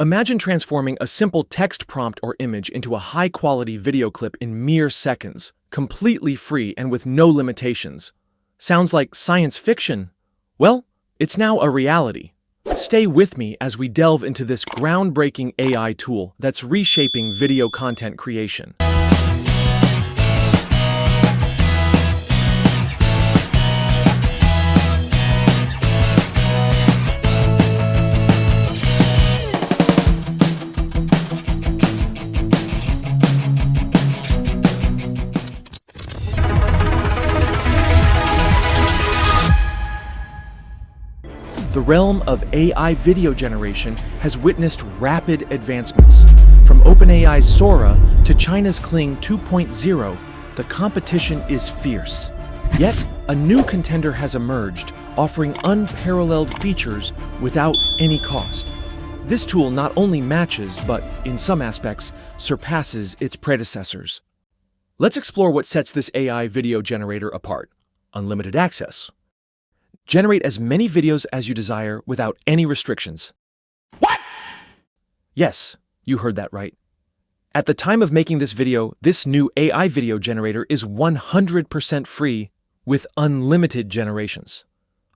Imagine transforming a simple text prompt or image into a high-quality video clip in mere seconds, completely free and with no limitations. Sounds like science fiction? Well, it's now a reality. Stay with me as we delve into this groundbreaking AI tool that's reshaping video content creation. The realm of AI video generation has witnessed rapid advancements. From OpenAI's Sora to China's Kling 2.0, the competition is fierce. Yet, a new contender has emerged, offering unparalleled features without any cost. This tool not only matches, but, in some aspects, surpasses its predecessors. Let's explore what sets this AI video generator apart. Unlimited access. Generate as many videos as you desire without any restrictions. What? Yes, you heard that right. At the time of making this video, this new AI video generator is 100% free with unlimited generations.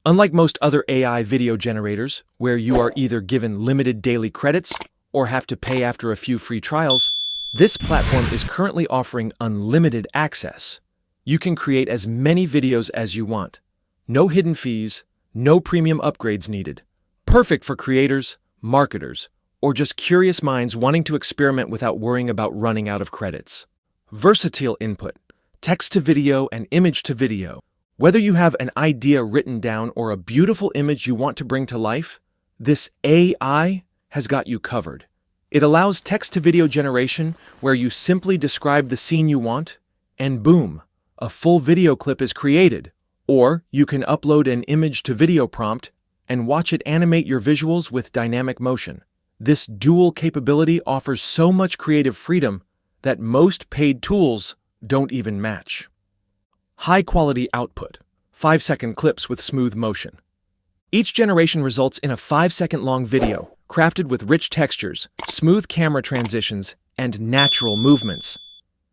Unlike most other AI video generators, where you are either given limited daily credits or have to pay after a few free trials, this platform is currently offering unlimited access. You can create as many videos as you want. No hidden fees, no premium upgrades needed. Perfect for creators, marketers, or just curious minds wanting to experiment without worrying about running out of credits. Versatile input, text to video and image to video. Whether you have an idea written down or a beautiful image you want to bring to life, this AI has got you covered. It allows text to video generation where you simply describe the scene you want, and boom, a full video clip is created. Or you can upload an image to video prompt and watch it animate your visuals with dynamic motion. This dual capability offers so much creative freedom that most paid tools don't even match. High-quality output, 5-second clips with smooth motion. Each generation results in a 5-second-long video, crafted with rich textures, smooth camera transitions, and natural movements.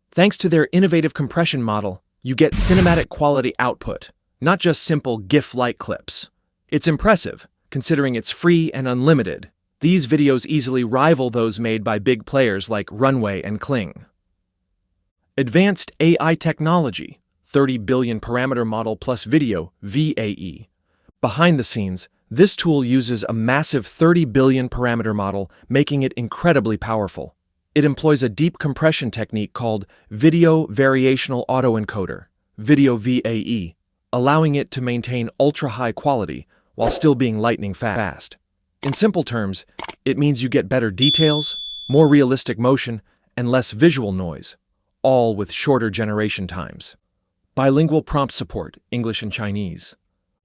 Thanks to their innovative compression model, you get cinematic quality output, not just simple GIF-like clips. It's impressive, considering it's free and unlimited. These videos easily rival those made by big players like Runway and Kling. Advanced AI technology, 30 billion parameter model plus video, VAE. Behind the scenes, this tool uses a massive 30 billion parameter model, making it incredibly powerful. It employs a deep compression technique called Video Variational Autoencoder, Video VAE, allowing it to maintain ultra-high quality while still being lightning fast. In simple terms, it means you get better details, more realistic motion, and less visual noise, all with shorter generation times. Bilingual prompt support, English and Chinese.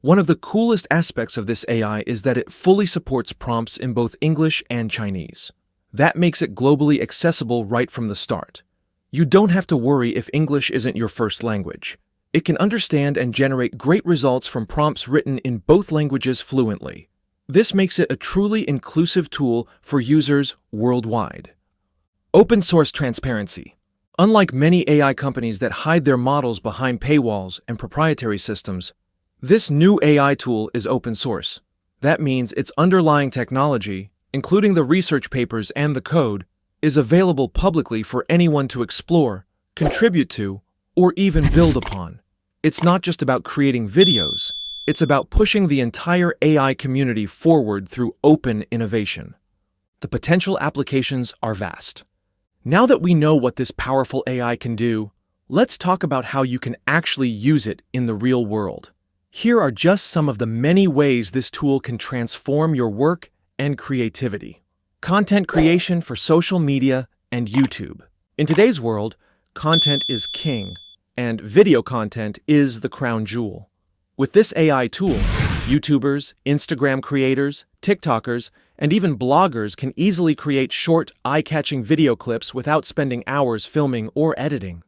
One of the coolest aspects of this AI is that it fully supports prompts in both English and Chinese. That makes it globally accessible right from the start. You don't have to worry if English isn't your first language. It can understand and generate great results from prompts written in both languages fluently. This makes it a truly inclusive tool for users worldwide. Open source transparency. Unlike many AI companies that hide their models behind paywalls and proprietary systems, this new AI tool is open source. That means its underlying technology, including the research papers and the code, is available publicly for anyone to explore, contribute to, or even build upon. It's not just about creating videos, it's about pushing the entire AI community forward through open innovation. The potential applications are vast. Now that we know what this powerful AI can do, let's talk about how you can actually use it in the real world. Here are just some of the many ways this tool can transform your work and creativity. Content creation for social media and YouTube. In today's world, content is king, and video content is the crown jewel. With this AI tool, YouTubers, Instagram creators, TikTokers, and even bloggers can easily create short, eye-catching video clips without spending hours filming or editing.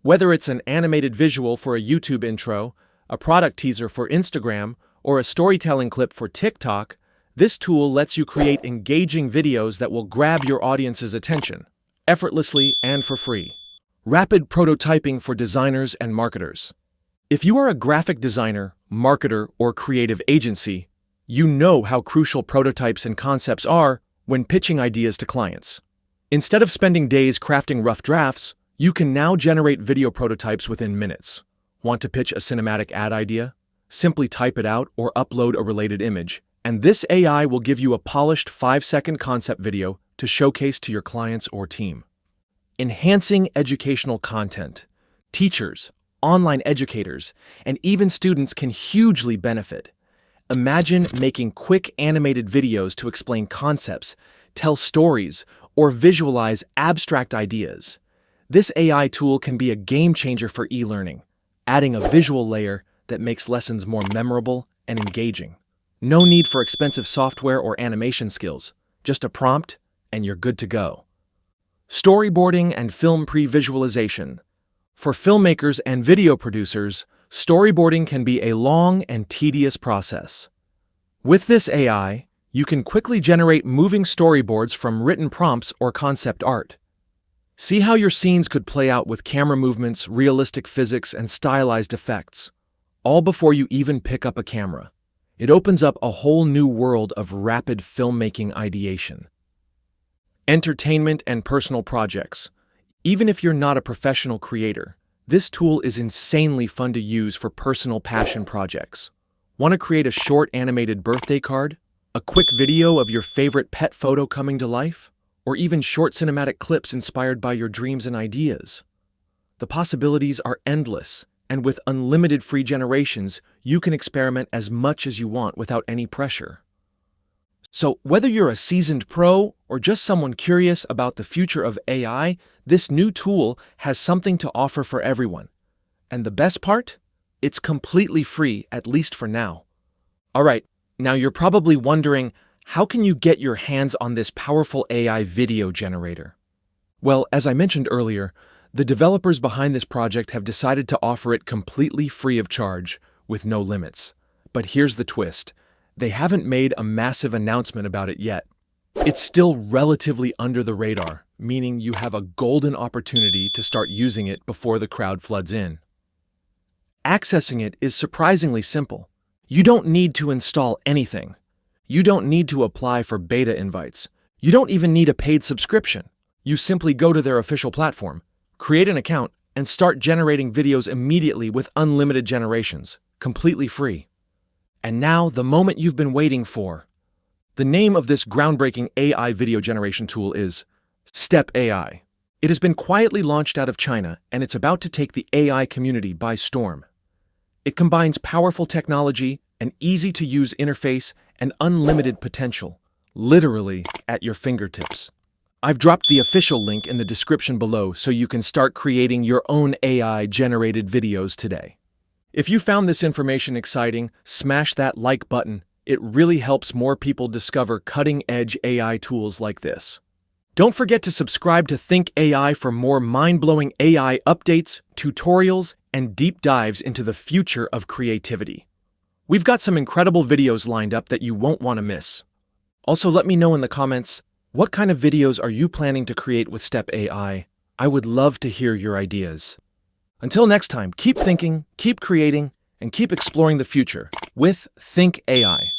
Whether it's an animated visual for a YouTube intro, a product teaser for Instagram, or a storytelling clip for TikTok, This tool lets you create engaging videos that will grab your audience's attention, effortlessly and for free. Rapid prototyping for designers and marketers. If you are a graphic designer, marketer, or creative agency, you know how crucial prototypes and concepts are when pitching ideas to clients. Instead of spending days crafting rough drafts, you can now generate video prototypes within minutes. Want to pitch a cinematic ad idea? Simply type it out or upload a related image, and this AI will give you a polished 5-second concept video to showcase to your clients or team. Enhancing educational content. Teachers, online educators, and even students can hugely benefit. Imagine making quick animated videos to explain concepts, tell stories, or visualize abstract ideas. This AI tool can be a game changer for e-learning, adding a visual layer that makes lessons more memorable and engaging. No need for expensive software or animation skills, just a prompt and you're good to go. Storyboarding and film pre-visualization. For filmmakers and video producers, storyboarding can be a long and tedious process. With this AI, you can quickly generate moving storyboards from written prompts or concept art. See how your scenes could play out with camera movements, realistic physics, and stylized effects, all before you even pick up a camera. It opens up a whole new world of rapid filmmaking ideation. Entertainment and personal projects. Even if you're not a professional creator, this tool is insanely fun to use for personal passion projects. Want to create a short animated birthday card? A quick video of your favorite pet photo coming to life? Or even short cinematic clips inspired by your dreams and ideas? The possibilities are endless, and with unlimited free generations, you can experiment as much as you want without any pressure. So whether you're a seasoned pro or just someone curious about the future of AI, this new tool has something to offer for everyone. And the best part? It's completely free, at least for now. All right, now you're probably wondering, how can you get your hands on this powerful AI video generator? Well, as I mentioned earlier, the developers behind this project have decided to offer it completely free of charge, with no limits. But here's the twist. They haven't made a massive announcement about it yet. It's still relatively under the radar, meaning you have a golden opportunity to start using it before the crowd floods in. Accessing it is surprisingly simple. You don't need to install anything. You don't need to apply for beta invites. You don't even need a paid subscription. You simply go to their official platform, create an account, and start generating videos immediately with unlimited generations, completely free. And now, the moment you've been waiting for. The name of this groundbreaking AI video generation tool is Step AI. It has been quietly launched out of China, and it's about to take the AI community by storm. It combines powerful technology, an easy-to-use interface, and unlimited potential, literally at your fingertips. I've dropped the official link in the description below so you can start creating your own AI-generated videos today. If you found this information exciting, smash that like button. It really helps more people discover cutting-edge AI tools like this. Don't forget to subscribe to Thynk AI for more mind-blowing AI updates, tutorials, and deep dives into the future of creativity. We've got some incredible videos lined up that you won't want to miss. Also, let me know in the comments, what kind of videos are you planning to create with Step AI? I would love to hear your ideas. Until next time, keep thinking, keep creating, and keep exploring the future with Thynk AI.